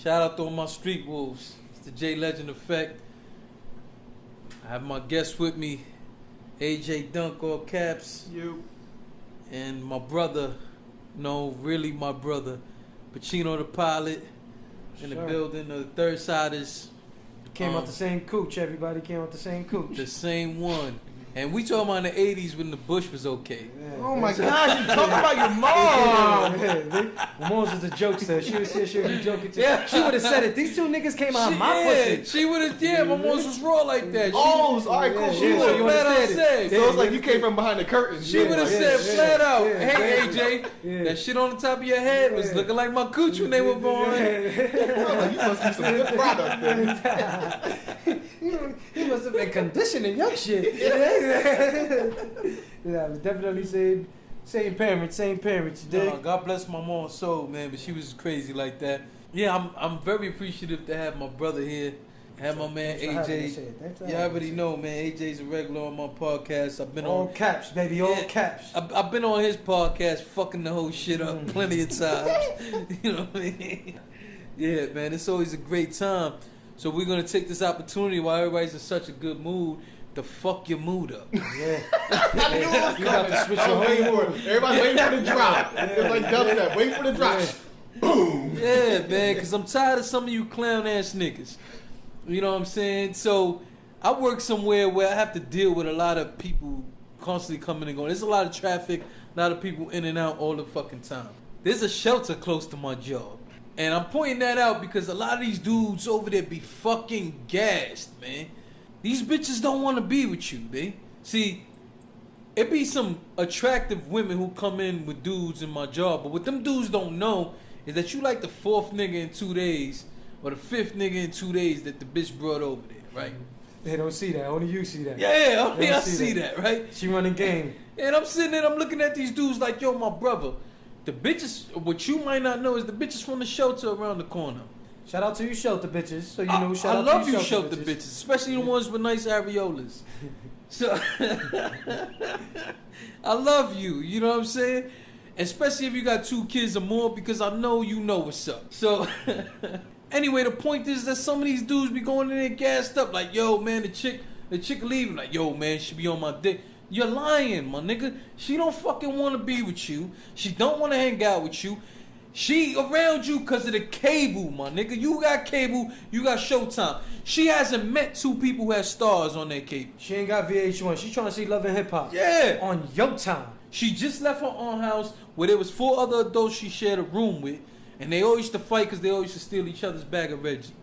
Shout out to all my street wolves. It's the JLEGEND EFFECT. I have my guest with me, AJ Dunk, all caps. You. And my brother, no, really my brother, Pacino the pilot, in the building. The third side is... Came out the same cooch. Everybody came out the same cooch. The same one. And we talking about in the 80s when the Bush was okay. Yeah. Oh my gosh, you talking about your mom. My mom's was a jokester. She was be joking too. Yeah. She would have said it. These two niggas came out of my pussy. She would have, my mom's was raw like that. Alright, cool. She would have flat out said. So it's like you came from behind the curtain. She would have said flat out, hey AJ, that shit on the top of your head was looking like my cooch when they were born. You must be some good product then. He must have been conditioning your shit. Yeah, definitely same parents, No, God bless my mom's soul, man, but she was crazy like that. Yeah, I'm very appreciative to have my brother here. Have my man AJ. You already know, man. AJ's a regular on my podcast. I've been all on caps, baby, all caps. I've been on his podcast, fucking the whole shit up plenty of times. You know what I mean? Yeah, man. It's always a great time. So we're gonna take this opportunity while everybody's in such a good mood to fuck your mood up. Yeah. I knew it was coming. I was waiting for it. Everybody's waiting for the drop. It's like dubstep. Wait for the drop. Boom. Yeah, man, because I'm tired of some of you clown ass niggas. You know what I'm saying? So I work somewhere where I have to deal with a lot of people constantly coming and going. There's a lot of traffic, a lot of people in and out all the fucking time. There's a shelter close to my job. And I'm pointing that out because a lot of these dudes over there be fucking gassed, man. These bitches don't want to be with you, man. See, it be some attractive women who come in with dudes in my job, but what them dudes don't know is that you like the fourth nigga in 2 days or the fifth nigga in 2 days that the bitch brought over there, right? They don't see that. Only you see that. Yeah, only I see that, right? She running game. And I'm sitting there, I'm looking at these dudes like, yo, my brother. The bitches, what you might not know is the bitches from the shelter around the corner. Shout out to you shelter bitches. So you know, I love you shelter bitches, especially the ones with nice areolas. So I love you, you know what I'm saying? Especially if you got 2 kids or more, because I know you know what's up. So anyway, the point is that some of these dudes be going in there gassed up like, yo, man, the chick leaving like, yo, man, she be on my dick. You're lying, my nigga. She don't fucking want to be with you. She don't want to hang out with you. She around you because of the cable, my nigga. You got cable, you got Showtime. She hasn't met 2 people who have stars on their cable. She ain't got VH1. She trying to see Love and Hip Hop. Yeah. On your time. She just left her own house where there was 4 other adults she shared a room with, and they all used to fight because they all used to steal each other's bag of Reggie.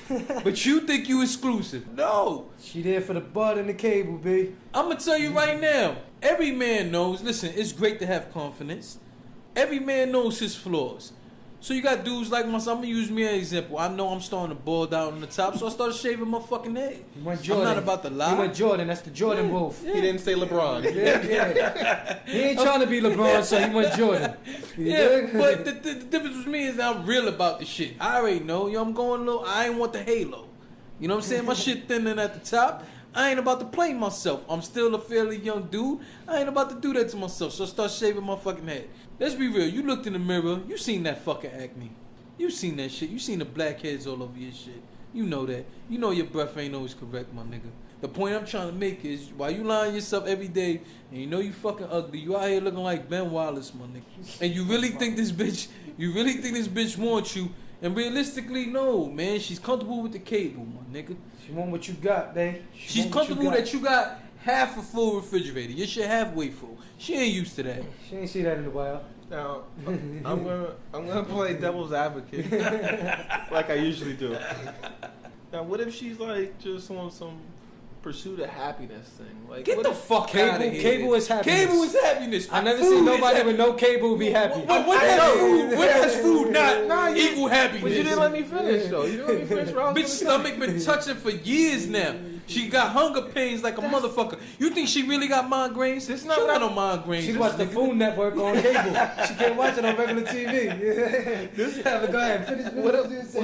But you think you exclusive. No. She there for the bud and the cable, B. I'm going to tell you right now. Every man knows, listen, it's great to have confidence. Every man knows his flaws. So you got dudes like myself. I'm going to use me as an example. I know I'm starting to bald out on the top, so I started shaving my fucking head. You went Jordan. I'm not about to lie. You went Jordan. That's the Jordan wolf. Yeah. He didn't say LeBron. Yeah. He ain't trying to be LeBron, so he went Jordan. Yeah, but the difference with me is that I'm real about the shit. I already know. Yo, I'm going low. I ain't want the halo. You know what I'm saying? My shit thinning at the top. I ain't about to play myself. I'm still a fairly young dude. I ain't about to do that to myself. So I start shaving my fucking head. Let's be real. You looked in the mirror. You seen that fucking acne. You seen that shit. You seen the blackheads all over your shit. You know that. You know your breath ain't always correct, my nigga. The point I'm trying to make is, while you lying yourself every day, and you know you fucking ugly, you out here looking like Ben Wallace, my nigga. And you really think this bitch wants you. And realistically, no, man. She's comfortable with the cable, my nigga. She want what you got, babe. She's comfortable that you got half a full refrigerator. Your shit halfway full. She ain't used to that. She ain't see that in a while. Now, I'm gonna play devil's advocate like I usually do. Now, what if she's like just on some pursuit of happiness thing? Like, get the fuck out of here. Cable is happiness. Cable is happiness. I never seen nobody with no cable be happy. What has food not equal happiness? But you didn't let me finish though. You didn't let me finish. Bitch stomach been touching for years now. She got hunger pains like a motherfucker. You think she really got migraines? It's not got no migraines. She watched the Food Network on cable. She can't watch it on regular TV. Go ahead. Finish what else you say.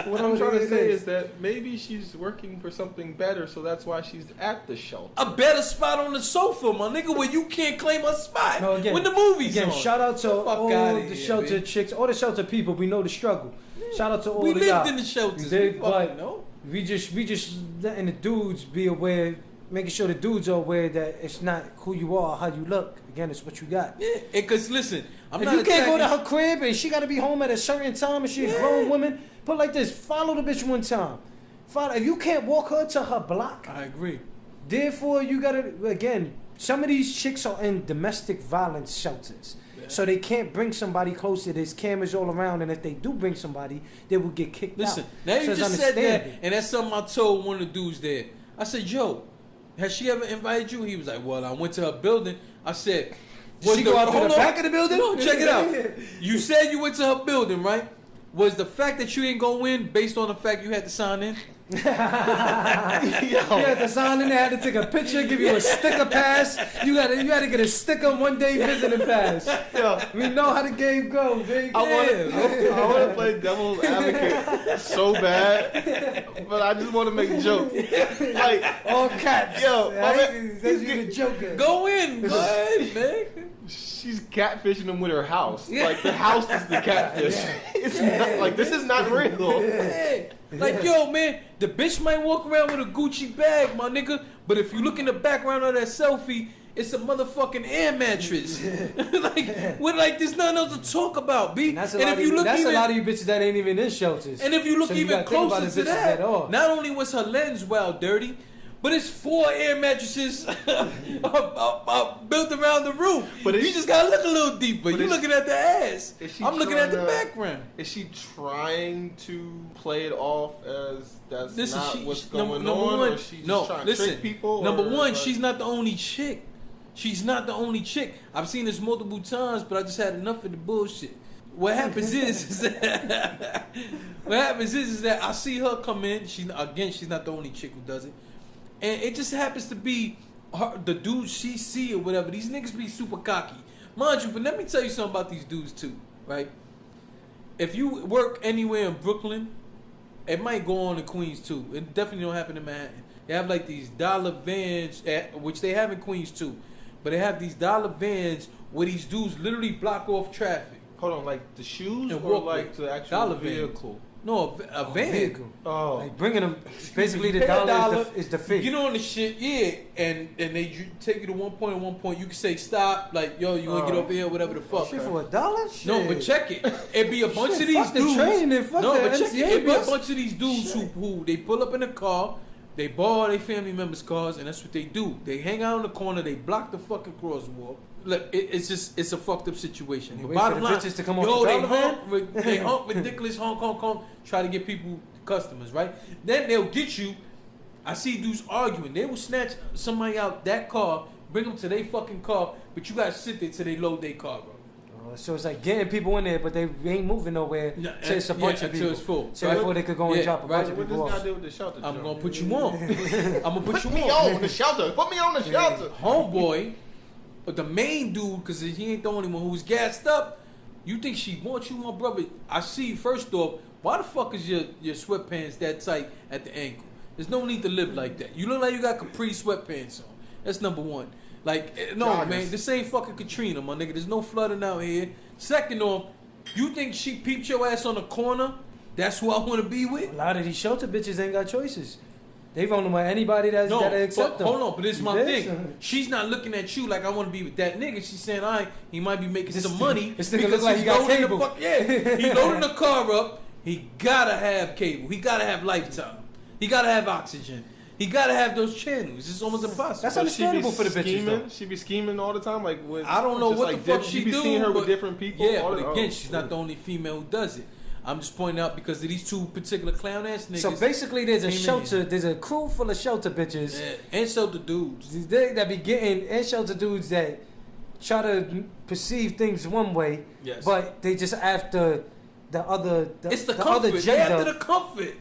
What I'm trying to say is that maybe she's working for something better, so that's why she's at the shelter. A better spot on the sofa, my nigga, where you can't claim a spot. No, again, when the movie's on. Shout out to all the here, shelter chicks, all the shelter people. We know the struggle. Shout out to all we of lived y'all. in the shelters. Dig, We but fucking know. we just letting the dudes be aware, making sure the dudes are aware that it's not who you are, how you look. Again, it's what you got. Yeah, because listen, I'm If not you can't go to attacking- her crib and she got to be home at a certain time and she's a grown woman, put it like this: follow the bitch one time. Follow. If you can't walk her to her block, I agree. therefore you gotta again. Some of these chicks are in domestic violence shelters. So they can't bring somebody closer. There's cameras all around, and if they do bring somebody, they will get kicked Listen, out. now you So it's just said that, understandable. and that's something I told one of the dudes there. I said, yo, has she ever invited you? He was like, well, I went to her building. I said, Did she go out to hold the on. back of the building? No, check it out. You said you went to her building, right? Was the fact that you ain't go in based on the fact you had to sign in? You had to sign in there, had to take a picture, give you a sticker pass. You had to get a sticker 1 day visiting pass. Yo, We know how the game goes, big. I want to play devil's advocate so bad, but I just want to make a joke. Like, All caps. Yo, my man, That's you the joker. Go in. Go ahead, man. she's catfishing him with her house. Like, the house is the catfish. It's not, like, this is not real. Yeah. Like, yo, man, the bitch might walk around with a Gucci bag, my nigga, but if you look in the background of that selfie, it's a motherfucking air mattress. like there's nothing else to talk about, B. And that's And if you look even, a lot of you bitches that ain't even in shelters. and if you look So you even gotta think about closer the to bitches that, at all. not only was her lens well dirty, but it's 4 air mattresses built around the room. But you just gotta look a little deeper. but You're is- looking at the ass. is she I'm looking at the trying to- background. Is she trying to play it off as that's Listen, not she, what's she- going number on? one, Or she just no, trying listen. to trick people? Number or, one, like- she's not the only chick. She's not the only chick. I've seen this multiple times, but I just had enough of the bullshit. What happens is that I see her come in. She's not the only chick who does it, and it just happens to be the dude she see or whatever. These niggas be super cocky, mind you. But let me tell you something about these dudes too, right? If you work anywhere in Brooklyn, it might go on in Queens too. It definitely don't happen in Manhattan. They have like these dollar vans, which they have in Queens too, but they have these dollar vans where these dudes literally block off traffic. Hold on, like the shoes And or walk like with the actual dollar vans. vehicle? No, a van. Vehicle. Oh, Like bringing them, basically You the pay a dollar is the fee. You know on the shit, yeah, and they take you to one point. At one point, you can say stop, like yo, you wanna get over here, whatever the fuck. Shit for $1? Shit. No, but check it. It'd be a bunch Shit, of these fuck the dudes. train and fuck No, the but check it. MTA It'd be a bus. bunch of these dudes who they pull up in a car, they borrow their family members' cars, and that's what they do. They hang out in the corner, they block the fucking crosswalk. Look, it's a fucked up situation. You wait Bottom for the line, bitches to come off yo, the they dollar van? honk ridiculous, honk, try to get people customers, right? Then they'll get you. I see dudes arguing. They will snatch somebody out that car, bring them to their fucking car, but you gotta sit there till they load their car, bro. So it's like getting people in there, but they ain't moving nowhere. No, So it's a bunch of until people. it's full. So right? before they could go and Yeah, drop a right. bunch of what people does off. got to do with the shelter? I'm joint? gonna put you on. I'm gonna put Put you me on. on the shelter. Put me on the shelter. Homeboy, but the main dude, because he ain't the only one who's gassed up. You think she wants you, my brother? I see. First off, why the fuck is your sweatpants that tight at the ankle? There's no need to live like that. You look like you got capri sweatpants on. That's number one. Like, no, Joggers. man, this ain't fucking Katrina, my nigga. There's no flooding out here. Second off, you think she peeped your ass on the corner? That's who I want to be with? A lot of these shelter bitches ain't got choices. They rolling with anybody that No, accept but them. hold on, but this is my You thing. dig? She's not looking at you like I want to be with that nigga. She's saying, all right, he might be making This some nigga- money. this nigga because look like he's he got loading cable. The yeah, he loading the car up. He gotta have cable. He gotta have Lifetime. He gotta have oxygen. He gotta have those channels. It's almost impossible. That's So understandable she for be the bitches, scheming? though. She be scheming all the time, like with. I don't know just what like the fuck diff- she You be do. seeing her but- with different people. Yeah, all but the- again, oh, she's not the only female who does it. I'm just pointing out because of these two particular clown ass niggas. So basically, there's a came in shelter. here. There's a crew full of shelter bitches. Yeah, and so the dudes. That be getting and shelter dudes that try to perceive things one way, Yes. but they just after the other. It's the other comfort. They after gender the comfort.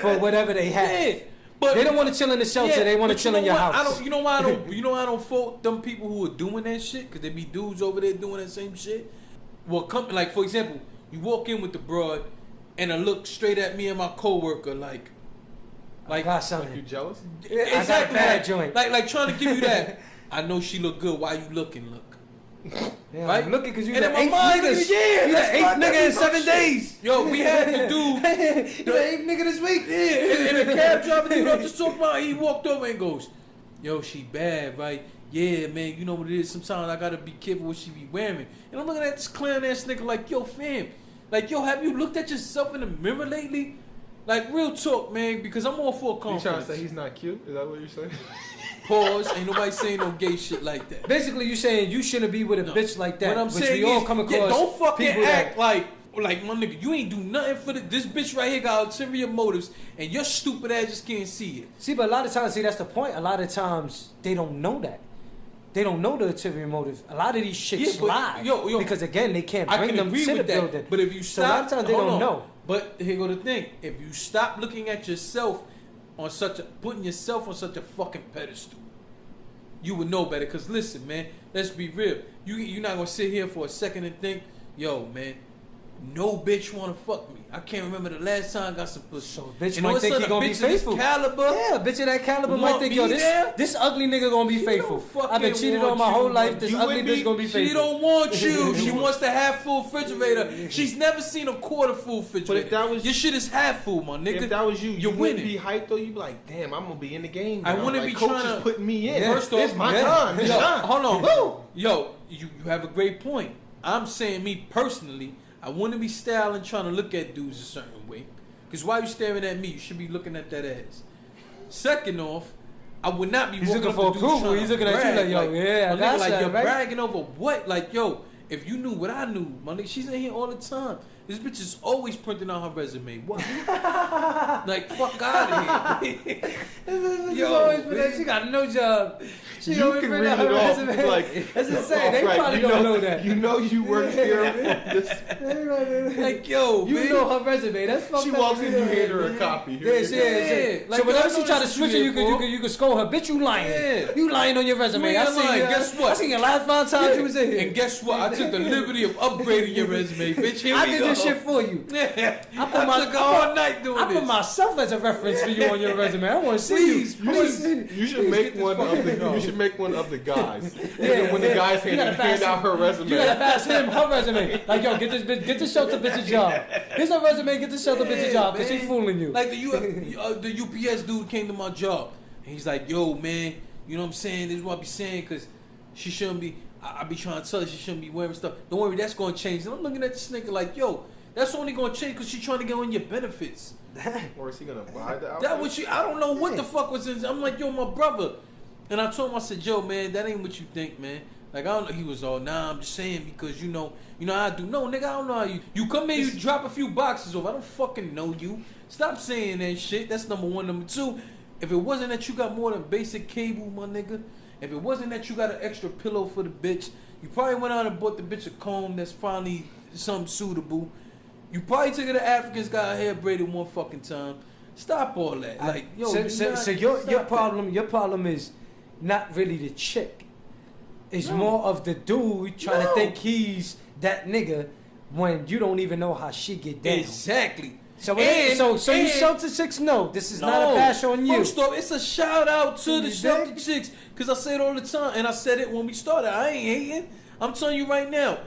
for whatever they have. Yeah, but They don't want to chill in the shelter. They want to but chill you in know your what? house. You know why I don't? You know why I don't fault them people who are doing that shit? Because they be dudes over there doing that same shit. Well, like for example, you walk in with the broad, and I look straight at me and my coworker like I got Like, something. you jealous? I got a bad joint. like trying to give you that. I know she look good. Why you looking? Look. Yeah, right? I'm looking because you And the in my eighth mind, nigga. yeah, You that's the eighth my- nigga in that's my 7 shit. days. Yo, we had the dude. You the eighth nigga this week. Yeah, and the cab driver dude I just talked about, he walked over and goes, yo, she bad, right? Yeah, man, you know what it is. Sometimes I gotta be careful what she be wearing. And I'm looking at this clown ass nigga like, yo, fam, like, yo, have you looked at yourself in the mirror lately? Like, real talk, man, because I'm all for You confidence. trying to say he's not cute? Is that what you're saying? Pause. Ain't nobody saying no gay shit like that. Basically, you saying you shouldn't be with a No. bitch like that. What I'm which saying we all is, come across. yeah, don't fucking people act that, like my nigga. You ain't do nothing for this bitch right here got ulterior motives, and your stupid ass just can't see it. See, but a lot of times, see, that's the point. A lot of times, they don't know that. They don't know the ulterior motive. A lot of these chicks Yeah, but, lie. yo, because, again, they can't I bring can them agree to the with that, building. but if you So a stop, lot of times they hold don't on. know. But here go the thing: if you stop looking at yourself on putting yourself on such a fucking pedestal, you would know better. Cause listen, man, let's be real. You're not gonna sit here for a second and think, yo, man, no bitch wanna fuck me. I can't remember the last time I got some pussy. So a bitch And all might of a think sudden, he gonna a be bitch of this faithful. caliber, Yeah, a bitch of that caliber Want might think, yo, me there? this ugly nigga gonna be She faithful. don't fucking I've been cheated want on my you, whole life. man. This You ugly with bitch me? gonna be faithful. She don't want you. She wants the half full refrigerator. She's never seen a quarter full refrigerator. But if that was- your shit is half full, my nigga. If that was you, you're wouldn't winning. be hyped though. You'd be like, damn, I'm gonna be in the game. I now. wouldn't like, be coach trying is to- putting me in. Yeah. First off, it's my yeah. time. It's Yo, time. hold on. Woo! Yo, you have a great point. I'm saying me personally, I wouldn't be styling trying to look at dudes a certain way. Because why you staring at me? You should be looking at that ass. Second off, I would not be He's walking looking up for to dudes approval. trying He's to looking at you brag. like, yo, yeah, my that's nigga, like, that, you're right? bragging over what? Like, yo, if you knew what I knew, my nigga, she's in here all the time. This bitch is always printing out her resume. What? Like, fuck out of here. Yo, always been that. She got no job. She You always can been read out her it off, resume. like, That's insane. They right, probably you don't know that. You know you work here for this. Like, yo, You man. know her resume. That's fucked She up. walks in, you hand her a copy. Here Yeah, you she go. is. Like, So whenever yo, I she know try to this switch is it, you you can scold her. Bitch, you lying. Yeah. You lying on your resume. You I ain't seen lying. you. Guess what? I seen you last 5 times you was in here. And guess what? I took the liberty of upgrading your resume, bitch. Here I we did go. this shit for you. Yeah. I put my- took all night doing I this. put myself as a reference for you on your resume. I want to see Please, you. I wanna see you. You should Please make get this one fucking of the. dog. You should make one of the guys. And Yeah, then when the yeah. guys You gotta hand pass out her resume. You gotta pass him her resume. Like, yo, get this bitch, get the shelter bitch a job. Here's her resume, get the shelter bitch a job, because man. she fooling you. Like the UPS dude came to my job, and he's like, "Yo, man, you know what I'm saying? This is what I be saying, cause she shouldn't be. I be trying to tell her she shouldn't be wearing stuff. Don't worry, that's gonna change." And I'm looking at this nigga like, "Yo, that's only gonna change cause she trying to get on your benefits." Or is he gonna buy the outfit? That what she? I don't know what the fuck was in. I'm like, "Yo, my brother," and I told him, I said, "Yo, man, that ain't what you think, man." Like, I don't know. He was all, "Nah, I'm just saying because you know how I do." No, nigga, I don't know how you come in, you drop a few boxes off. I don't fucking know you. Stop saying that shit. That's number one. Number two, if it wasn't that you got more than basic cable, my nigga, if it wasn't that you got an extra pillow for the bitch, you probably went out and bought the bitch a comb that's probably something suitable. You probably took her to Africans, got her hair braided one fucking time. Stop all that. Like, yo, so your problem is not really the chick. It's No. more of the dude trying to No. think he's that nigga when you don't even know how she get down. Exactly. So And- so you and- shelter chicks? No, this is not No. a bash on you. First off, it's a shout out to the You shelter dig? chicks, cause I say it all the time, and I said it when we started. I ain't hating. I'm telling you right now.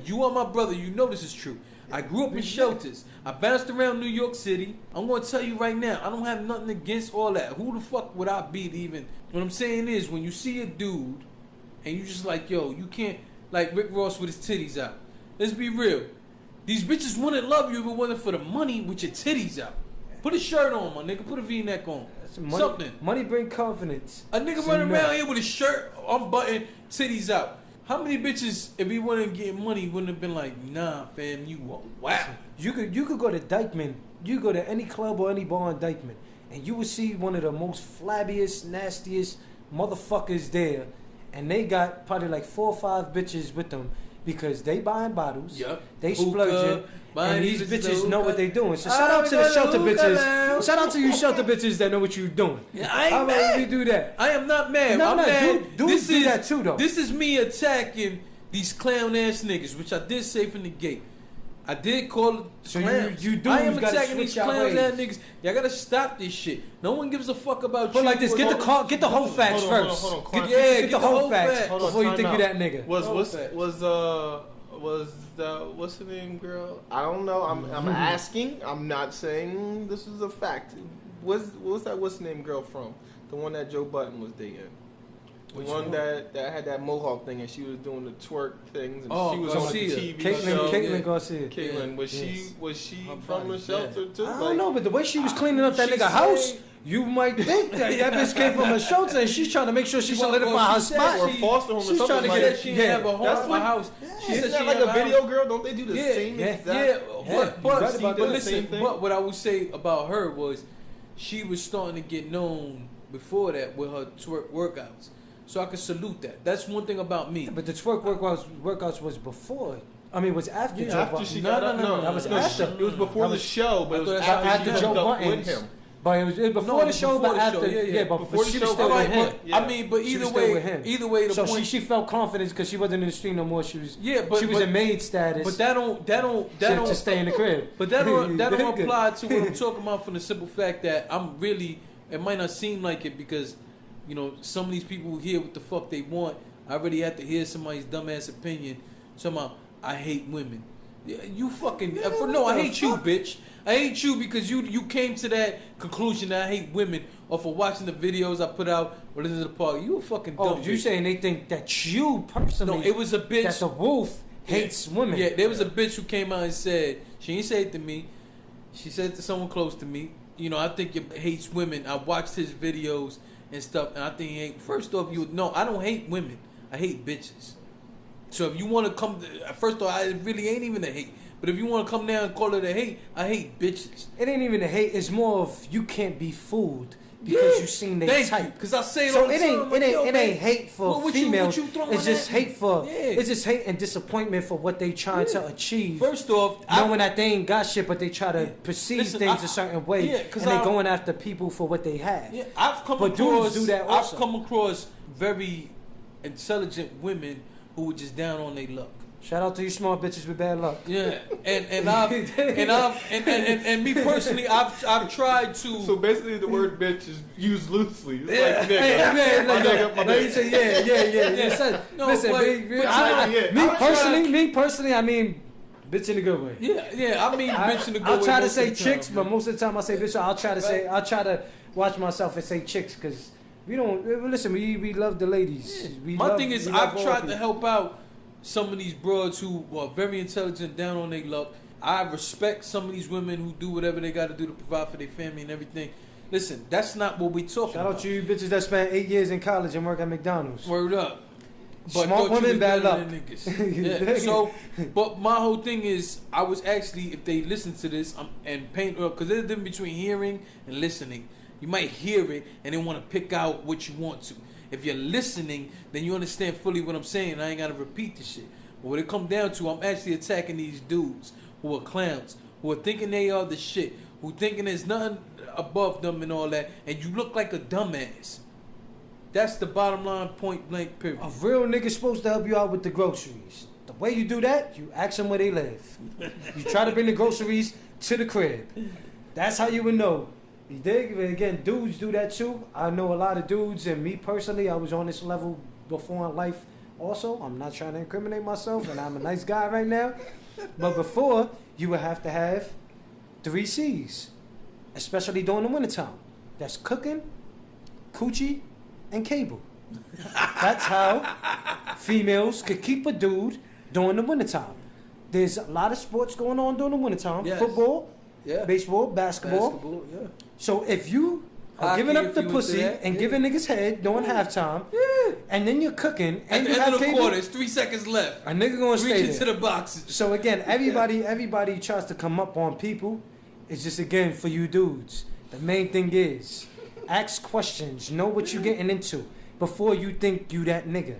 You are my brother. You know this is true. I grew up in shelters. I bounced around New York City. I'm gonna tell you right now. I don't have nothing against all that. Who the fuck would I be to even? What I'm saying is, when you see a dude, and you just like, yo, you can't, like Rick Ross with his titties out. Let's be real. These bitches wouldn't love you if it wasn't for the money with your titties out. Put a shirt on, my nigga. Put a V-neck on. Something. Money bring confidence. A nigga So running no. around here with a shirt unbuttoned, titties out. How many bitches, if he wasn't getting money, wouldn't have been like, nah, fam, you are wow. You could go to Dykeman. You go to any club or any bar in Dykeman, and you would see one of the most flabbiest, nastiest motherfuckers there, and they got probably like 4 or 5 bitches with them because they buying bottles, Yep. they Hookah, splurging, buying and these these bitches bitches know what hookah. they doing. So I shout out to the got a shelter hookah bitches. now. Shout out to you shelter bitches that know what you doing. Yeah, I ain't How about mad. we do that? I am not mad. No, I'm no, mad. dudes do that too, though. This is me attacking these clown ass niggas, which I did say from the gate. I did call it So clowns. you I am dudes gotta attacking these switch your clowns ways. and niggas. Y'all gotta stop this shit. No one gives a fuck about But you. like this, get the whole facts Hold on, first. hold on. Get the whole facts facts. Hold on, before you time think out. you that nigga. What's the name, girl? I don't know. I'm asking. I'm not saying this is a fact. What's the name girl from? The one that Joe Budden was dating. The one that had that mohawk thing and she was doing the twerk things and she was on the TV show. Caitlyn Garcia. Caitlyn, was she from the shelter too? I don't know, but the way she was cleaning up that nigga house, you might think that bitch came from a shelter and she's trying to make sure she solidify her spot. Or foster home or She's something trying to like get that. She didn't have a home in my house. She Isn't said that she like had a a video house. girl? Don't they do the same exact? But the listen, same thing? but what I would say about her was she was starting to get known before that with her twerk workouts. So I can salute that. That's one thing about me. Yeah, but the twerk workouts was before. I mean, it was after Joe After Budden. she got up. No, that was after. It was before the show, but it was after she Joe hooked up Budden with him. But it was before the show, but after, but Before the she show, was still but with him. yeah. I mean, but She either was still with way, him. either way, the So point. she felt confident because she wasn't in the street no more. She was But she was in maid status. But that don't to stay in the crib. But that don't apply to what I'm talking about from the simple fact that I'm really. It might not seem like it because, you know, some of these people who hear what the fuck they want. I already have to hear somebody's dumbass opinion. Somehow I hate women. Yeah, you fucking I hate you, bitch. I hate you because you came to that conclusion that I hate women or for watching the videos I put out or listening to the party. You a fucking dumb Oh, you bitch. saying they think that you personally? No, it was a bitch. That the wolf hates women. Yeah, there was a bitch who came out and said, she ain't say it to me. She said it to someone close to me. You know, I think he hates women. I watched his videos and stuff, and I think he ain't. First off, I don't hate women. I hate bitches. So if you want to come, first off, I really ain't even a hate. But if you want to come down and call it a hate, I hate bitches. It ain't even a hate. It's more of you can't be fooled because you seen they type. Because I say it So all the time. it ain't hate for what females. you throwing It's just at me? hate for. Yeah. It's just hate and disappointment for what they trying to achieve. First off, knowing that they ain't got shit, but they try to perceive things a certain way, and they going after people for what they have. Yeah, I've come But across. dudes do that also. I've come across very intelligent women who were just down on their luck. Shout out to you smart bitches with bad luck. Yeah, and me personally, I've tried to. So basically, the word bitch is used loosely. It's Yeah. like nigga. My nigga. No, Listen, but me personally, I mean, bitch in a good way. Yeah, I mean, bitch in the good I'll way try to most say of the chicks, time, but man. most of the time I say bitch. I'll try to watch myself and say chicks because we don't listen. We love the ladies. My thing is, I've tried to help out some of these broads who are very intelligent, down on their luck. I respect some of these women who do whatever they got to do to provide for their family and everything. Listen, that's not what we talking Shout about. out to you bitches that spent 8 years in college and work at McDonald's. Word up. But Smart women, bad luck. Yeah. So, but my whole thing is, I was actually, if they listen to this, and paint up, because there's a difference between hearing and listening. You might hear it and then want to pick out what you want to. If you're listening, then you understand fully what I'm saying. I ain't got to repeat the shit. But what it come down to, I'm actually attacking these dudes who are clowns, who are thinking they are the shit, who thinking there's nothing above them and all that, and you look like a dumbass. That's the bottom line, point blank, period. A real nigga's supposed to help you out with the groceries. The way you do that, you ask them where they live. You try to bring the groceries to the crib. That's how you would know. You dig? But again, dudes do that too. I know a lot of dudes, and me personally, I was on this level before in life also. I'm not trying to incriminate myself, and I'm a nice guy right now. But before, you would have to have 3 C's, especially during the wintertime. That's cooking, coochie, and cable. That's how females could keep a dude during the wintertime. There's a lot of sports going on during the wintertime. Yes. Football, Yeah. baseball, basketball. Yeah. So if you are Hockey, giving up if the you into pussy that, and yeah. giving niggas head during halftime, and then you're cooking At and the you end have of the cable, quarter, it's 3 seconds left. a nigga gonna stay Reach into there. the boxes. So again, everybody tries to come up on people. It's just again for you dudes. The main thing is ask questions, know what you're getting into before you think you that nigga.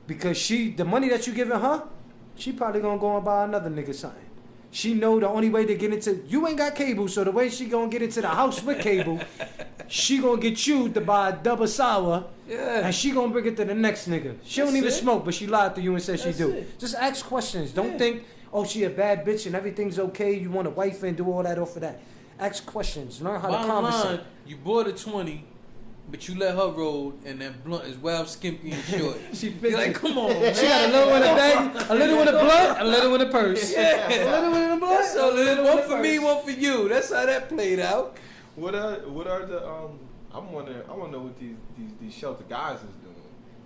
Because the money that you giving her, she probably gonna go and buy another nigga something. She know the only way to get into, you ain't got cable, so the way she gonna get into the house with cable, she gonna get you to buy a double sour, and she gonna bring it to the next nigga. She don't even smoke, but she lied to you and said she do. Just ask questions. Don't think, oh, she a bad bitch and everything's okay. You want a wife and do all that off of that. Ask questions. Learn how to conversate. You bought a 20. But you let her roll, and that blunt is wild, skimpy, and short. You're like, come on, man. She got a little in the bag, a little in the blunt, a little in the purse. Yeah. A little in the blunt. So one for me, one for you. That's how that played out. What are the I want to know what these shelter guys is doing.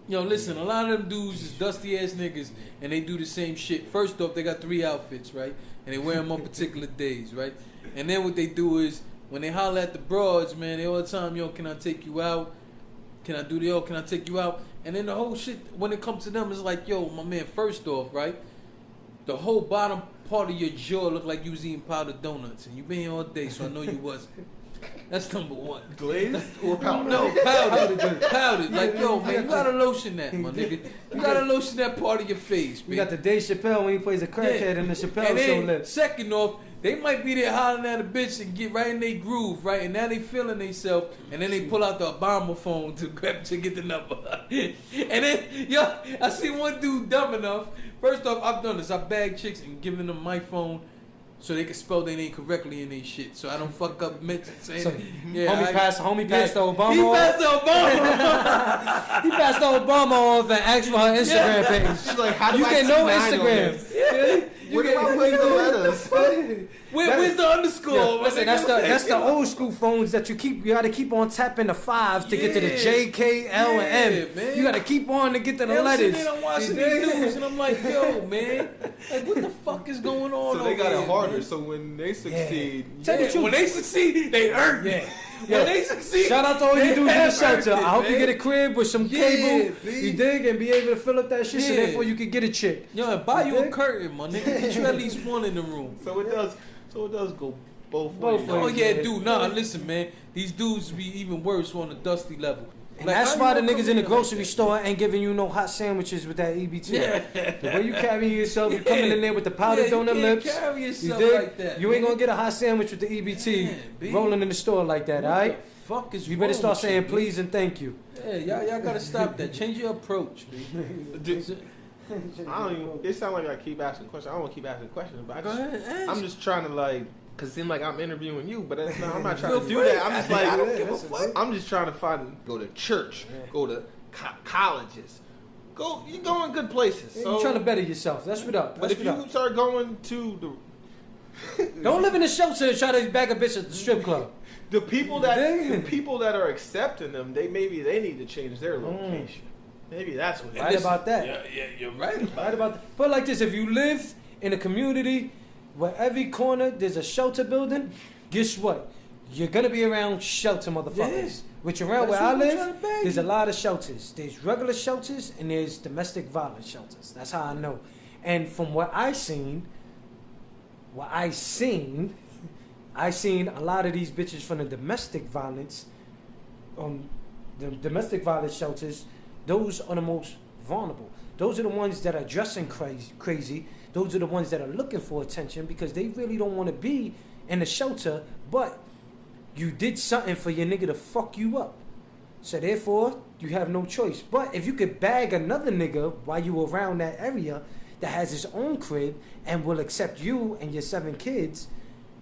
Yo, listen, a lot of them dudes is dusty ass niggas, and they do the same shit. First off, they got 3 outfits, right? And they wear them on particular days, right? And then what they do is, when they holler at the broads, man, they all the time, yo, can I take you out? Can I do the, yo, can I take you out? And then the whole shit, when it comes to them, it's like, yo, my man, first off, right? The whole bottom part of your jaw look like you was eating powdered donuts. And you been here all day, so I know you wasn't. That's number one. Glazed or powdered? No, powdered. Powdered. Like, yo, man, you gotta lotion that, my nigga. You gotta lotion that part of your face, man. You got the Dave Chappelle when he plays a crackhead in the Chappelle and show then, lips. second off, they might be there hollering at a bitch and get right in their groove, right? And now they feeling themselves, and then they pull out the Obama phone to get the number. And then, yo, I see one dude dumb enough. First off, I've done this. I bag chicks and giving them my phone so they can spell their name correctly in their shit. So I don't fuck up Mitch saying, So, yeah, homie passed the Obama He off. passed the Obama. He passed the Obama off and asked for her Instagram page. She's like, how do You I get no 9 on Instagram. this? Where do I put the letters? Where's the underscore? Yeah, my listen, nigga? that's the old school phones that you gotta keep on tapping the 5s to get to the J, K, L, and M. Man. You gotta keep on to get to the I'm letters. sitting there, I'm watching these dudes, and I'm like, yo, man, like, what the fuck is going on? So they got over it harder. man? So when they succeed, Tell the truth. When they succeed, they earn. Yeah. When they succeed, Shout out to all you dudes in the have shelter. earned it, I hope you man. get a crib with some Yeah, cable. B. You dig? And be able to fill up that shit so Yeah. therefore you can get a chick. Yo, and buy you a dig? curtain, my nigga. Get you at least one in the room. so it does go both Both ways. Oh ways. yeah, dude. Nah, listen, man. These dudes be even worse on a dusty level. And Like, that's how why you the gonna niggas come in the here grocery like that? store ain't giving you no hot sandwiches with that EBT. Yeah. The way you carry yourself, you coming in there with the powdered Yeah, you donut can't lips. carry You yourself dig? like that, You ain't man. gonna get a hot sandwich with the EBT Yeah, B. rolling in the store like that, What alright? the fuck is You better wrong start with saying you, please and thank you. Yeah, y'all gotta stop that. Change your approach, B. I don't even. It sounds like I keep asking questions. I don't want to keep asking questions, but Go ahead, ask. I'm just trying to like, cause it seems like I'm interviewing you, but that's not, I'm not trying Feel to do free. that. I'm just like, I don't Yeah, give a that's fuck. I'm just trying to go to church, go to colleges, you go in good places. So, You trying to better yourself. That's what up. but That's if what you up. start going to Don't live in the shelter and try to bag a bitch at the strip club. the people that are accepting them, they need to change their location. Maybe that's what. Right about that. Yeah, you're right about Right about that. But like this, if you live in a community where every corner there's a shelter building, guess what? You're gonna be around shelter motherfuckers. Which around That's where I what we live, tryna bag there's you. a lot of shelters. There's regular shelters and there's domestic violence shelters. That's how I know. And from what I seen a lot of these bitches from the domestic violence, the domestic violence shelters. Those are the most vulnerable. Those are the ones that are dressing crazy. Those are the ones that are looking for attention because they really don't want to be in the shelter, but you did something for your nigga to fuck you up. So therefore, you have no choice. But if you could bag another nigga while you around that area that has his own crib and will accept you and your 7 kids,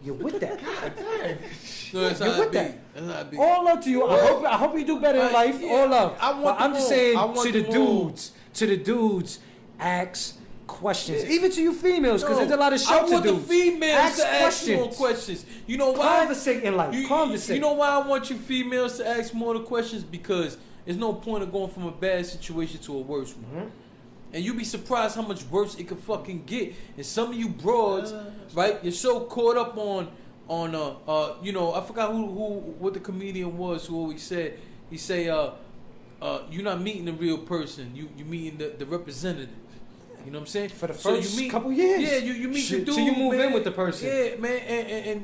you're with that. No, that's You're how with it be. that. That's how it be. All love to you. I hope you do better in Like, life. yeah, All love. I want But I'm them just all. saying I want to the them all. dudes, ask questions. Yeah. Even to you females, because No, there's a lot of shelter I want dudes. the females Ask to ask more questions. You know why? Conversate in life. Conversate. You know why I want you females to ask more of the questions? Because there's no point of going from a bad situation to a worse one. Mhm. And you'd be surprised how much worse it could fucking get. And some of you broads, right? You're so caught up on you know, I forgot what the comedian was who always said. He say, you're not meeting the real person. You meeting the representative. You know what I'm saying? For the So you first meet- couple years. Yeah, you meet the Shit, dude till you move man. in with the person. Yeah, man.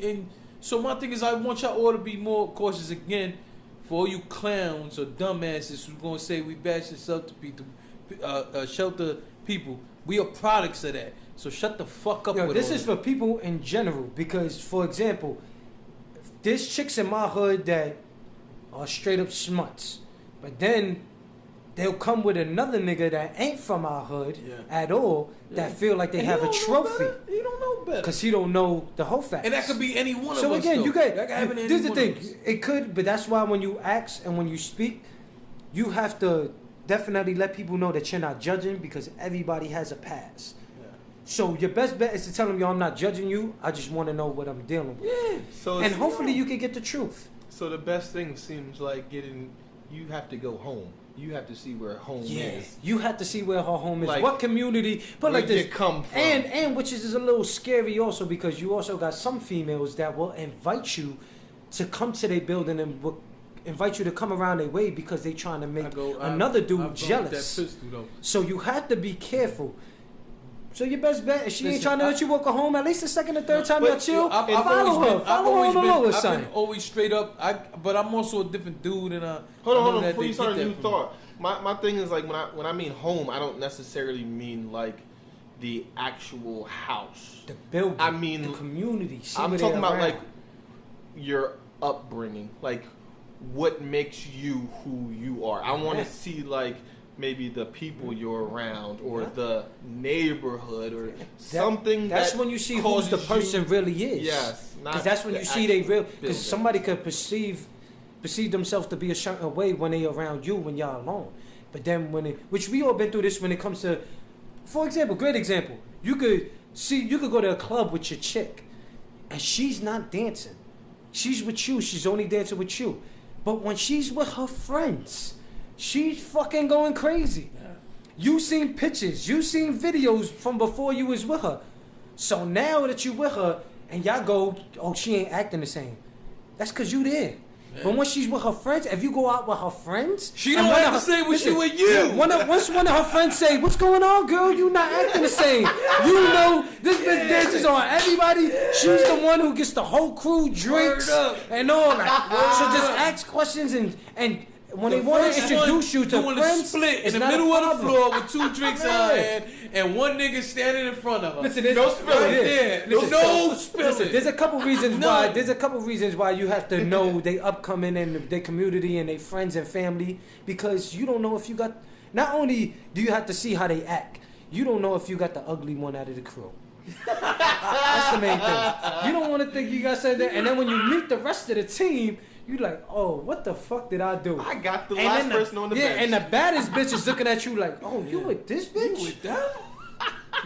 And so my thing is, I want y'all all to be more cautious again. For all you clowns or dumbasses who's gonna say we bash yourself to shelter people. We are products of that. So shut the fuck up. Yo, with this all is that. for people in general because, for example, there's chicks in my hood that are straight up smuts, but then they'll come with another nigga that ain't from our hood at all that feel like they And have he a don't know trophy. better. He don't know better. Because he don't know the whole facts. And that could be any one of us. So again, though. you That got. could happen to any This is the one thing. of us. It could, but that's why when you ask and when you speak, you have to definitely let people know that you're not judging because everybody has a past. Yeah. So your best bet is to tell them, yo, I'm not judging you. I just want to know what I'm dealing with. Yeah. So And it's- hopefully you can get the truth. So the best thing seems like you have to go home. You have to see where home is. You have to see where her home is. Like, What community? But where like this, you come from. and which is a little scary also because you also got some females that will invite you to come to their building and will invite you to come around their way because they trying to make another dude jealous. That pistol, though. So you have to be careful. So your best bet, if she ain't Listen, trying to let you walk her home at least the second or third time but y'all chill, I've follow her. Follow her on the lower I've side. been always straight up. But I'm also a different dude, and Hold on. Before you start a new thought, my thing is like when I mean home, I don't necessarily mean like the actual house. The building, I mean, the community. See I'm where talking they about around. like your upbringing, like what makes you who you are. I want to see like maybe the people you're around or the neighborhood or something. That's when you see who the person really is. Yes, because that's when you see they real. Because somebody could perceive themselves to be a certain way when they around you when y'all alone. But then which we all been through this when it comes to, for example, great example. You could go to a club with your chick, and she's not dancing. She's with you. She's only dancing with you. But when she's with her friends, she's fucking going crazy. Yeah. You seen pictures, you seen videos from before you was with her. So now that you with her and y'all go, oh, she ain't acting the same. That's cause you there. Yeah. But when she's with her friends, if you go out with her friends, she don't have to say what she with you. Yeah, once one of her friends say, "What's going on, girl? You not acting the same." You know this bitch dances on everybody. She's the one who gets the whole crew drinks and all that. So just ask questions and when they want to introduce you to friends, split in the middle of the floor with 2 drinks in her hand and one nigga standing in front of her. Listen, there's no spilling. No spilling. Listen, there's a couple reasons why. There's a couple reasons why you have to know they upcoming and their community and their friends and family because you don't know if you got. Not only do you have to see how they act, you don't know if you got the ugly one out of the crew. That's the main thing. You don't want to think you got something, and then when you meet the rest of the team. You like, oh, what the fuck did I do? I got the last person on the bench. Yeah, and the baddest bitch is looking at you like, oh, you with this bitch? You with that?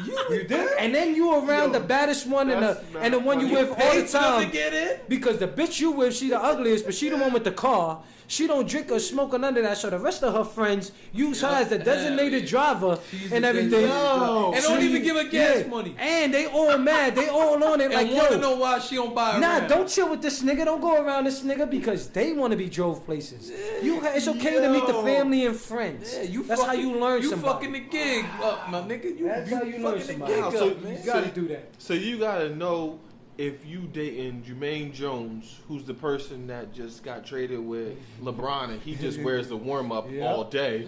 You did? And then you around the baddest one and the one you with all the time. To get in? Because the bitch you with, she the ugliest, but she the one with the car. She don't drink or smoke or none of that. So the rest of her friends use her as the designated driver and everything. No. And don't even give her gas money. And they all mad. They all on it and like, want to know why she don't buy Nah, don't chill with this nigga. Don't go around this nigga because they want to be drove places. It's okay to meet the family and friends. Yeah, that's how you learn somebody. You fucking the gig up, my nigga. That's how you learn somebody. Man. You gotta do that. So you gotta know if you dating Jermaine Jones, who's the person that just got traded with LeBron and he just wears the warm up all day,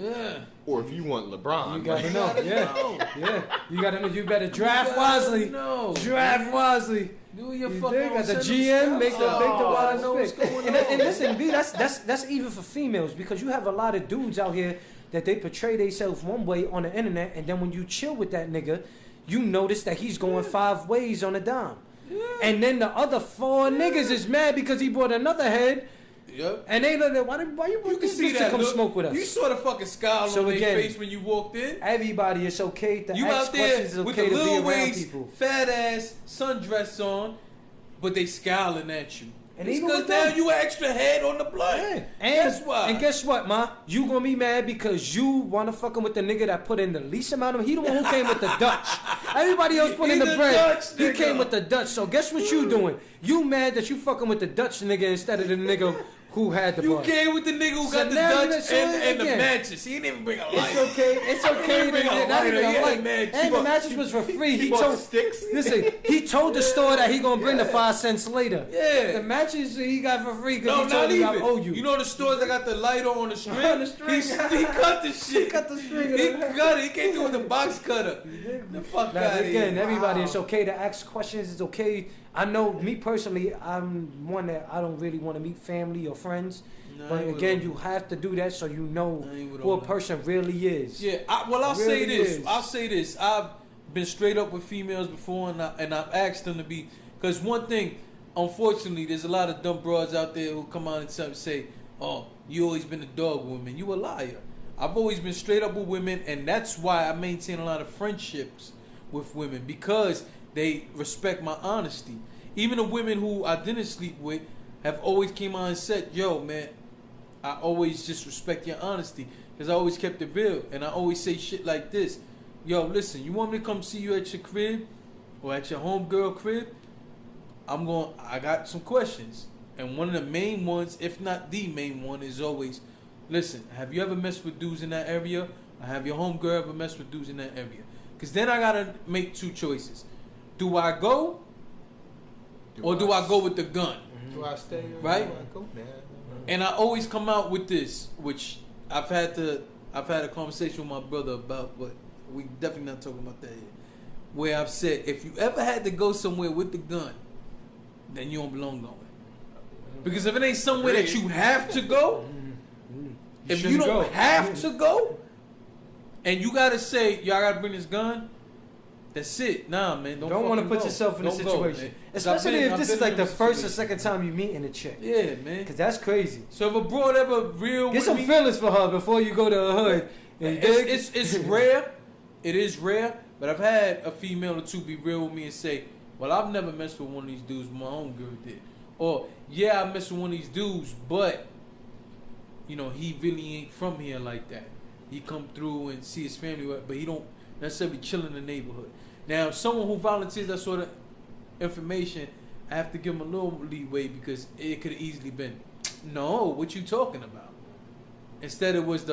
or if you want LeBron, you gotta know. Yeah. You gotta know. You better draft wisely. Draft wisely. Do your fucking got the GM make the wise pick. And listen, B, that's even for females because you have a lot of dudes out here that they portray themselves one way on the internet, and then when you chill with that nigga, you notice that he's going 5 ways on a dime. Yeah. And then the other 4 niggas is mad because he brought another head. Yep. And they look at why you brought this bitch to come smoke with us? You saw the fucking scowl on their face when you walked in. Everybody, it's okay to ask questions. It's with okay the to be little around waist, people. fat ass sundress on, but they scowling at you. And it's because now you an extra head on the blood. Yeah. Guess why? And guess what, ma? You gonna be mad because you wanna fucking with the nigga that put in the least amount of. He the one who came with the Dutch. Everybody else put in the bread. He came with the Dutch. So guess what you doing? You mad that you fucking with the Dutch nigga instead of the nigga who had the You bus. came with the nigga who So got the now you Dutch so and the again. mattress. He didn't even bring a light. It's okay. It's okay. Bring a Not even lighter. a light. Man, And the mattress was for free. He bought told sticks. Listen, he told the store that he gonna bring the 5 cents later. Yeah. The mattress he got for free because No, he not told him I even. owe you. You know the stores that got the lighter on the string? On the string. He cut the shit. He cut the string. He cut it. He can't do it with the box cutter. The fuck Now, out of again, here. everybody, it's okay to ask questions. It's okay. I know me personally, I'm one that I don't really want to meet family or friends. Nah, I But ain't with again, all you have to do that so you know I ain't with who all a that. person really is. Yeah, I'll Really say this. is. I'll say this. I've been straight up with females before, and I've asked them to be. Because one thing, unfortunately, there's a lot of dumb broads out there who come out and say, "Oh, you always been a dog woman." You a liar. I've always been straight up with women, and that's why I maintain a lot of friendships with women because they respect my honesty. Even the women who I didn't sleep with have always came out and said, "Yo, man, I always just respect your honesty because I always kept it real." And I always say shit like this. Yo, listen, you want me to come see you at your crib or at your homegirl crib? I got some questions. And one of the main ones, if not the main one, is always, listen, have you ever messed with dudes in that area? Or have your homegirl ever messed with dudes in that area? Because then I got to make two choices. Do I go or do I go with the gun? Do I stay? Or Right? Do I go? Nah. And I always come out with this, which I've had a conversation with my brother about, but we definitely not talking about that yet. Where I've said, if you ever had to go somewhere with the gun, then you don't belong going. Because if it ain't somewhere that you have to go, if you don't have to go, and you gotta say, yo, I gotta bring this gun, that's it. Nah, man, Don't want to put go. yourself in a Don't go, situation. man. 'Cause Especially if I've this been is like in the this first or situation. second time you meeting a chick. Yeah, man. Because that's crazy. So if a broad ever real Get with some me, feelings for her before you go to the hood. And dig. It's rare. It is rare, but I've had a female or two be real with me and say, "Well, I've never messed with one of these dudes. My own girl did." Or, "Yeah, I messed with one of these dudes, but you know he really ain't from here like that. He come through and see his family, but he don't necessarily chill in the neighborhood." Now, someone who volunteers that sort of information, I have to give them a little leeway because it could have easily been, "No, what you talking about?" Instead, it was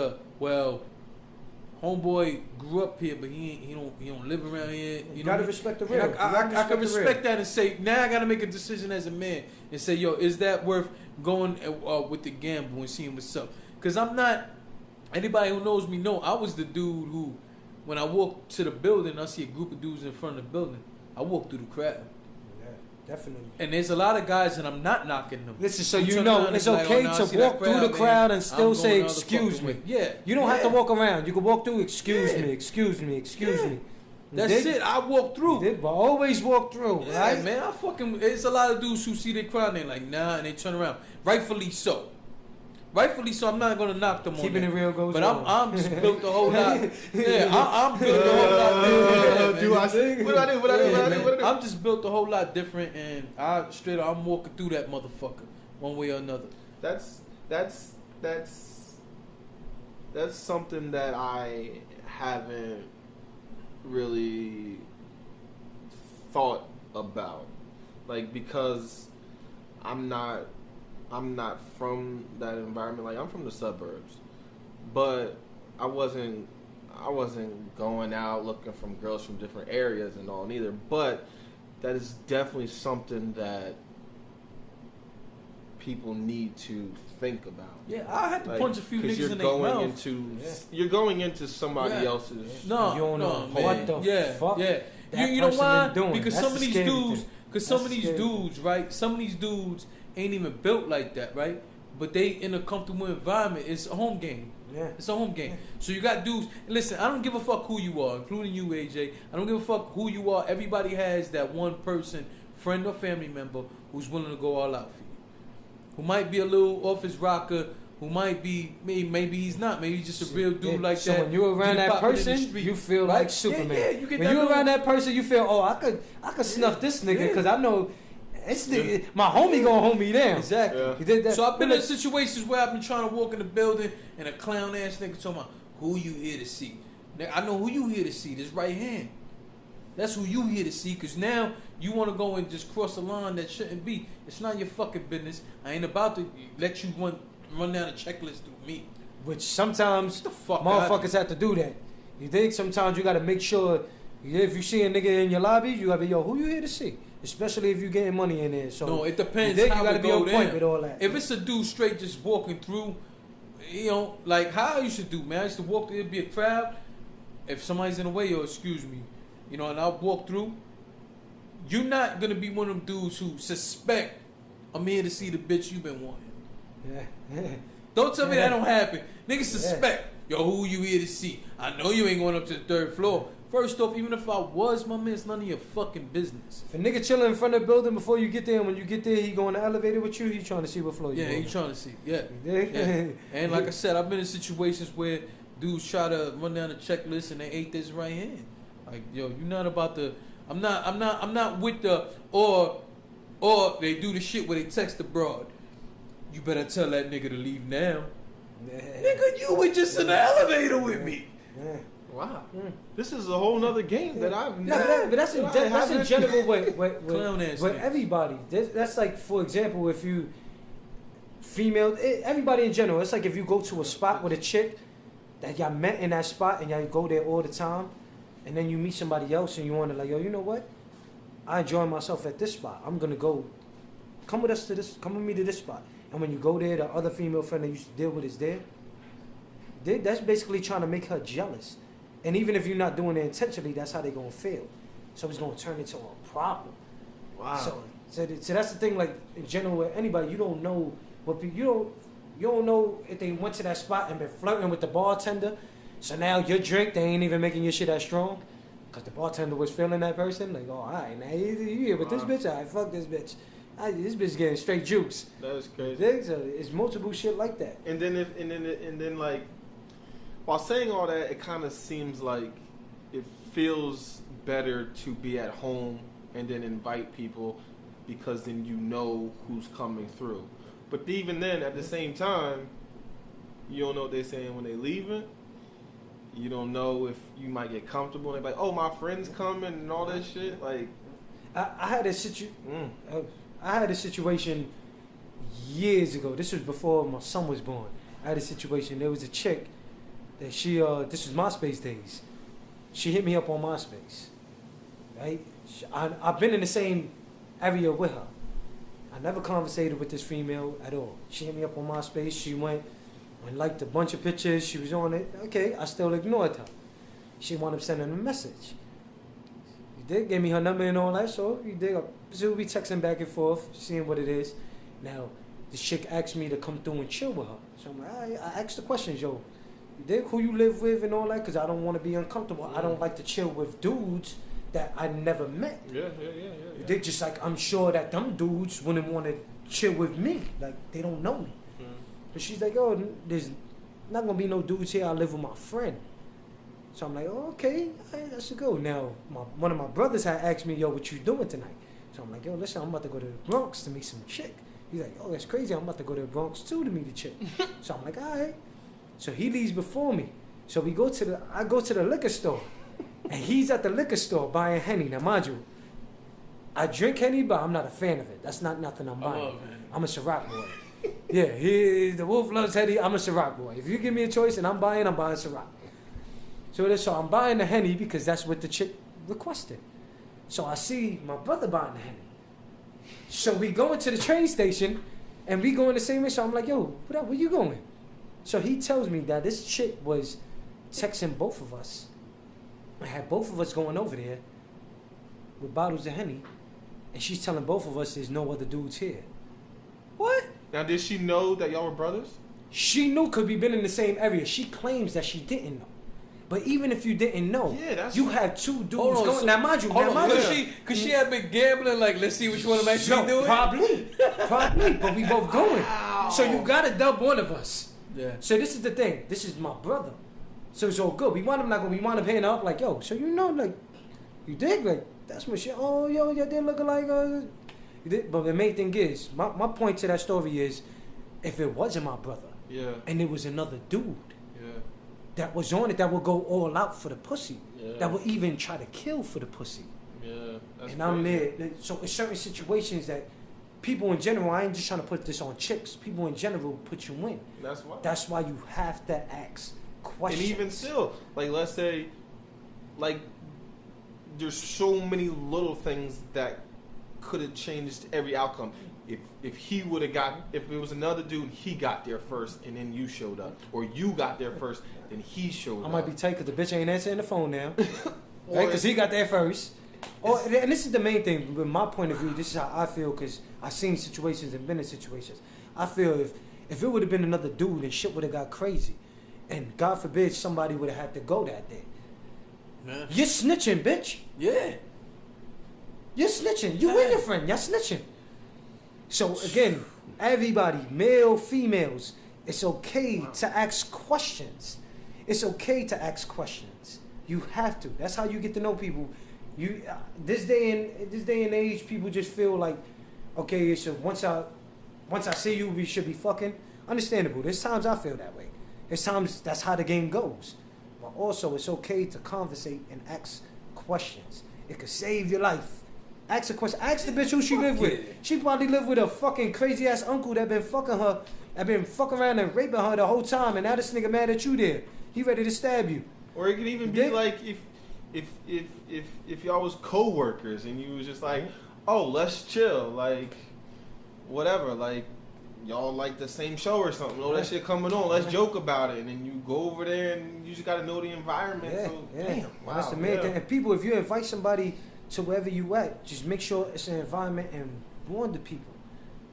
homeboy grew up here, but he don't live around here. You gotta respect the real. And I can respect that and say, now I gotta make a decision as a man and say, yo, is that worth going with the gamble and seeing what's up? Because I'm not. Anybody who knows me know I was the dude who, when I walk to the building, I see a group of dudes in front of the building. I walk through the crowd. Yeah, definitely. And there's a lot of guys, and I'm not knocking them. Listen, so I'm you turning know around it's and like, okay nah, I to see that walk through the man. crowd and I'm still going say, the other "Excuse fucking me." way. Yeah. You don't have to Yeah. walk around. You can walk through, "Excuse Yeah. me, excuse me, excuse Yeah. me." That's Dig? it. I walk through. You did, but always walk through, Yeah, right? man, I fucking. It's a lot of dudes who see their crowd and they're like, nah, and they turn around. Rightfully so. Rightfully so. I'm not gonna knock them Keeping on it that. real goes But on. I'm just built a whole lot. Yeah, I'm built a whole lot different. Do I say? What do I do? What do I do? What do I do? What do I do? I'm just built a whole lot different, and I'm walking through that motherfucker one way or another. That's something that I haven't really thought about, like, because I'm not from that environment. Like, I'm from the suburbs, but I wasn't going out looking from girls from different areas and all neither. But that is definitely something that people need to think about. Yeah, I had to punch a few 'cause niggas you're in their going mouth. you're going into somebody Yeah. else's. No, You don't know man. what the yeah, fuck Yeah, that you know person why? been doing. Because That's some of the these scary dudes, thing. because some That's of the these scary dudes, right? Some of these dudes ain't even built like that, right? But they in a comfortable environment. It's a home game. Yeah. It's a home game. So you got dudes. Listen, I don't give a fuck who you are, including you, AJ. I don't give a fuck who you are. Everybody has that one person, friend or family member, who's willing to go all out for you. Who might be a little office rocker. Who might be, maybe he's not. Maybe he's just a real dude like so that. when you're around Get that popping in the person, street, you feel right? like Superman. Yeah, you get when that you're little- around that person, you feel, oh, I could snuff this nigga Yeah. because I know this nigga, my homie gonna hold me down. Exactly. Yeah. He did that. So I've been But in situations where I've been trying to walk in the building and a clown ass nigga talking about who you here to see. Nigga, I know who you here to see. This right hand. That's who you here to see. Cause now you want to go and just cross a line that shouldn't be. It's not your fucking business. I ain't about to let you run down a checklist through me. Which sometimes the fuck motherfuckers have to do that. You think sometimes you got to make sure if you see a nigga in your lobby, you got to be, yo, who you here to see? Especially if you getting money in there. So no, it depends. You how got to be on point down. with all that. If it's a dude straight just walking through, you know, like how I used to do, man. I used to walk through, it'd be a crowd. If somebody's in the way, yo, excuse me, you know, and I'll walk through. You're not gonna be one of them dudes who suspect I'm here to see the bitch you been wanting. Yeah. Don't tell me that don't happen. Niggas suspect, yo, who you here to see? I know you ain't going up to the 3rd floor. First off, even if I was, my man, it's none of your fucking business. If a nigga chilling in front of the building before you get there, and when you get there, he go in the elevator with you, he trying to see what floor you Yeah, on. he trying to see. Yeah. Yeah. And like I said, I've been in situations where dudes try to run down the checklist and they ate this right hand. Like, yo, you're not about to. I'm not with the or they do the shit where they text the broad. You better tell that nigga to leave now. Yeah. Nigga, you were just in the elevator with me. Yeah. Wow. This is a whole nother game that I've No, never. but that's in general Clown ass with niggas. everybody. That's like, for example, if you female, everybody in general. It's like if you go to a spot with a chick that y'all met in that spot and y'all go there all the time, and then you meet somebody else and you want to like, yo, you know what? I enjoy myself at this spot. I'm gonna go. Come with us to this. Come with me to this spot. And when you go there, the other female friend that you used to deal with is there. That's basically trying to make her jealous. And even if you're not doing it intentionally, that's how they're gonna feel. So it's gonna turn into a problem. Wow. So that's the thing. Like in general, with anybody, you don't know what you don't know if they went to that spot and been flirting with the bartender. So now your drink, they ain't even making your shit that strong, cause the bartender was feeling that person. Like, oh, all right, now you here with this bitch. All right, fuck this bitch. This bitch getting straight juice. That is crazy. So it's multiple shit like that. And then like, while saying all that, it kind of seems like it feels better to be at home and then invite people, because then you know who's coming through. But even then, at the same time, you don't know what they're saying when they leaving. You don't know if you might get comfortable. And they're like, oh, my friend's coming and all that shit. Like, I had a situation years ago. This was before my son was born. I had a situation. There was a chick that this was MySpace days. She hit me up on MySpace. Right? I've been in the same area with her. I never conversated with this female at all. She hit me up on MySpace. She went and liked a bunch of pictures. She was on it. Okay, I still ignored her. She wound up sending a message. You did give me her number and all that, so you did. So we texting back and forth, seeing what it is. Now, this chick asked me to come through and chill with her. So I'm like, I asked the questions, yo. You dig who you live with and all that? Because I don't want to be uncomfortable. I don't like to chill with dudes that I never met. Yeah. They just like, I'm sure that them dudes wouldn't want to chill with me. Like, they don't know me. But she's like, oh, there's not going to be no dudes here. I live with my friend. So I'm like, oh, okay, all right, that's a go. Now, one of my brothers had asked me, yo, what you doing tonight? So I'm like, yo, listen, I'm about to go to the Bronx to meet some chick. He's like, oh, that's crazy. I'm about to go to the Bronx too to meet a chick. So I'm like, all right. So he leaves before me. So I go to the liquor store. And he's at the liquor store buying Henny. Now, mind you, I drink Henny, but I'm not a fan of it. That's not nothing I'm buying. I'm a Ciroc boy. Yeah, the wolf loves Henny. I'm a Ciroc boy. If you give me a choice and I'm buying Ciroc. So I'm buying the Henny because that's what the chick requested. So I see my brother buying the Henny. So we go into the train station and we go in the same way. So I'm like, yo, what up? Where you going? So he tells me that this chick was texting both of us. I had both of us going over there with bottles of Henny, and she's telling both of us there's no other dudes here. What? Now, did she know that y'all were brothers? She knew because we've been in the same area. She claims that she didn't know. But even if you didn't know, you have two dudes going. Now, mind you, because she had been gambling, like, let's see which one of them actually doing. Probably, but we both going. Wow. So you got to dub one of us. Yeah. So this is the thing. This is my brother. So it's all good. We wind up paying up like, yo, so you know, like, you dig? Like, that's my shit. Oh, yo, you did looking like, you did? But the main thing is, my point to that story is, if it wasn't my brother, and it was another dude, that was on it that would go all out for the pussy. Yeah. That would even try to kill for the pussy. Yeah, that's And I'm crazy. there. So in certain situations that people in general, I ain't just trying to put this on chicks. People in general put you in. That's why. That's why you have to ask questions. And even still, like let's say, like there's so many little things that could have changed every outcome. If he would have got, if it was another dude, he got there first, and then you showed up, or you got there first, then he showed up. I might be tight because the bitch ain't answering the phone now, Or right? Because he got there first. Or, and this is the main thing. With my point of view, this is how I feel because I've seen situations and been in situations. I feel if it would have been another dude and shit would have got crazy, and God forbid somebody would have had to go that day. Yeah. You're snitching, bitch. Yeah. You're snitching. You and your friend. You're snitching. So again, everybody, male, females, it's okay to ask questions. It's okay to ask questions. You have to. That's how you get to know people. You this day and age, people just feel like, okay, so once I see you, we should be fucking. Understandable. There's times I feel that way. There's times that's how the game goes. But also, it's okay to conversate and ask questions. It could save your life. Ask a question. Ask the bitch who she live with. She probably lived with a fucking crazy ass uncle that been fucking her, that been fucking around and raping her the whole time, and now this nigga mad at you there. He ready to stab you. Or it could even be like if y'all was co-workers and you was just like, oh, let's chill, like whatever, like y'all like the same show or something. Oh, that shit coming on. Let's joke about it, and then you go over there and you just got to know the environment. Yeah, so, yeah. Damn, wow, That's the main yeah. thing. And people, if you invite somebody to wherever you at, just make sure it's an environment and warn the people.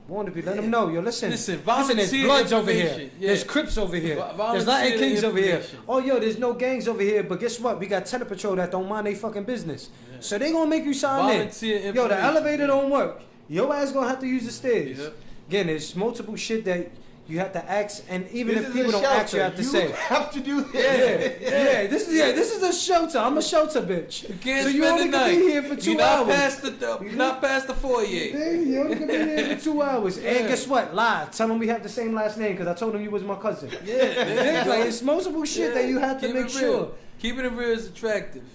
Warn the people. Let them know. Yo, listen, there's Bloods over here. Yeah. There's Crips over here. There's Latin Kings over here. Oh, yo, there's no gangs over here. But guess what? We got Tenant Patrol that don't mind they fucking business. Yeah. So they gonna make you sign in. Yo, the elevator don't work. Your ass gonna have to use the stairs. Yeah. Again, there's multiple shit that you have to ask, and even this if people don't ask, you have to say. You have to do this. Yeah. This is a shelter. I'm a shelter bitch. You can't so you spend only the can night. be here for 2 hours. You're not past the foyer. You only can be here for 2 hours. Yeah. And guess what? Lie. Tell them we have the same last name because I told them you was my cousin. Yeah. Like it's multiple shit that you have to make sure. Keeping it real is attractive.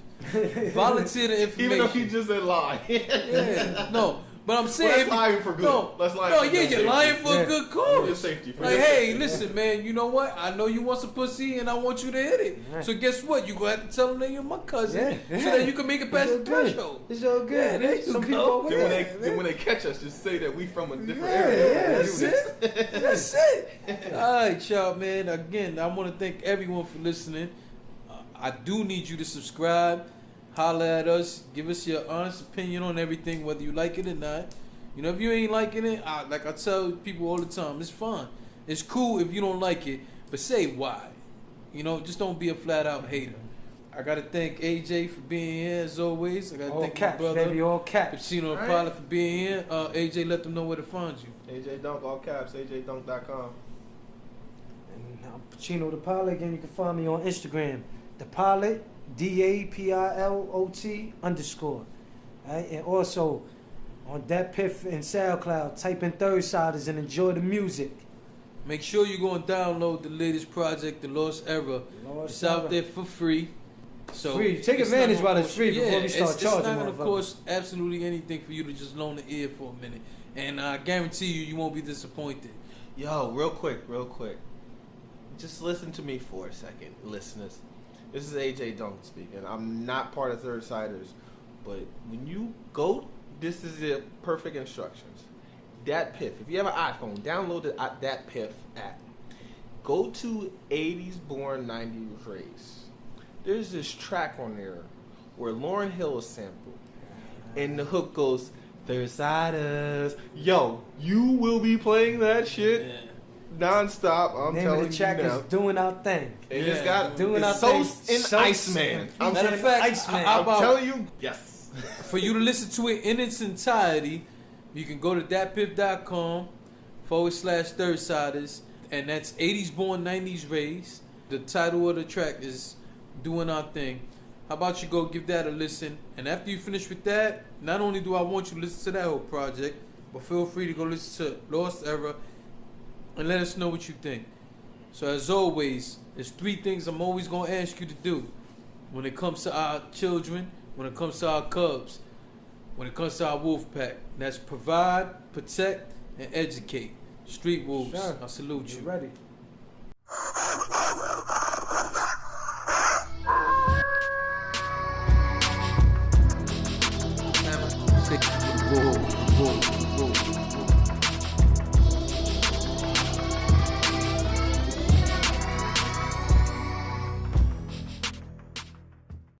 Volunteer the information. Even if he just said lie. Yeah. No. But I'm saying, that's lying for good. You're lying for a good cause. Safety. Like, hey, listen, man, you know what? I know you want some pussy, and I want you to hit it. Right. So guess what? You gonna have to tell them that you're my cousin, so that you can make it past the threshold. It's all good. Yeah, there you Some go. people over Then when they catch us, just say that we from a different area. Yeah, That's it. That's it. All right, y'all, man. Again, I want to thank everyone for listening. I do need you to subscribe. Holler at us. Give us your honest opinion on everything, whether you like it or not. You know, if you ain't liking it, like I tell people all the time, it's fun. It's cool if you don't like it, but say why. You know, just don't be a flat out hater. I gotta thank AJ for being here as always. I gotta all thank caps, my brother, baby, all caps. Pacino and Pilot for being here. AJ, let them know where to find you. AJ Dunk, all caps, AJDunk.com. And I'm Pacino the Pilot. Again, you can find me on Instagram, the Pilot, DAPILOT _. All right, and also on that Piff and SoundCloud, type in Third Siders and enjoy the music. Make sure you go and download the latest project, The Lost Era. It's out there for free. So free. Take advantage while it's free before we start charging. It's not going to cost absolutely anything for you to just loan the ear for a minute. And I guarantee you won't be disappointed. Yo, real quick. Just listen to me for a second, listeners. This is AJ Dunk speaking. I'm not part of Third Siders, but when you go, this is the perfect instructions. Dat Piff. If you have an iPhone, download the Dat Piff app. Go to 80s Born 90s Race. There's this track on there where Lauryn Hill is sampled, and the hook goes, Third Siders. Yo, you will be playing that shit non-stop. I'm Name telling of the track you now. is Doing Our Thing. It just got Doing Our Sos Thing. and Sos Iceman. and Matter of fact, Iceman. how I'm about telling you, yes. for you to listen to it in its entirety, you can go to datpiff.com /Third Siders, and that's 80s Born 90s Raised. The title of the track is Doing Our Thing. How about you go give that a listen, and after you finish with that, not only do I want you to listen to that whole project, but feel free to go listen to Lost Era and let us know what you think. So as always, there's 3 things I'm always gonna ask you to do when it comes to our children, when it comes to our cubs, when it comes to our wolf pack. That's provide, protect, and educate. Street wolves, Sure. I salute You you. ready? Whoa, whoa, whoa.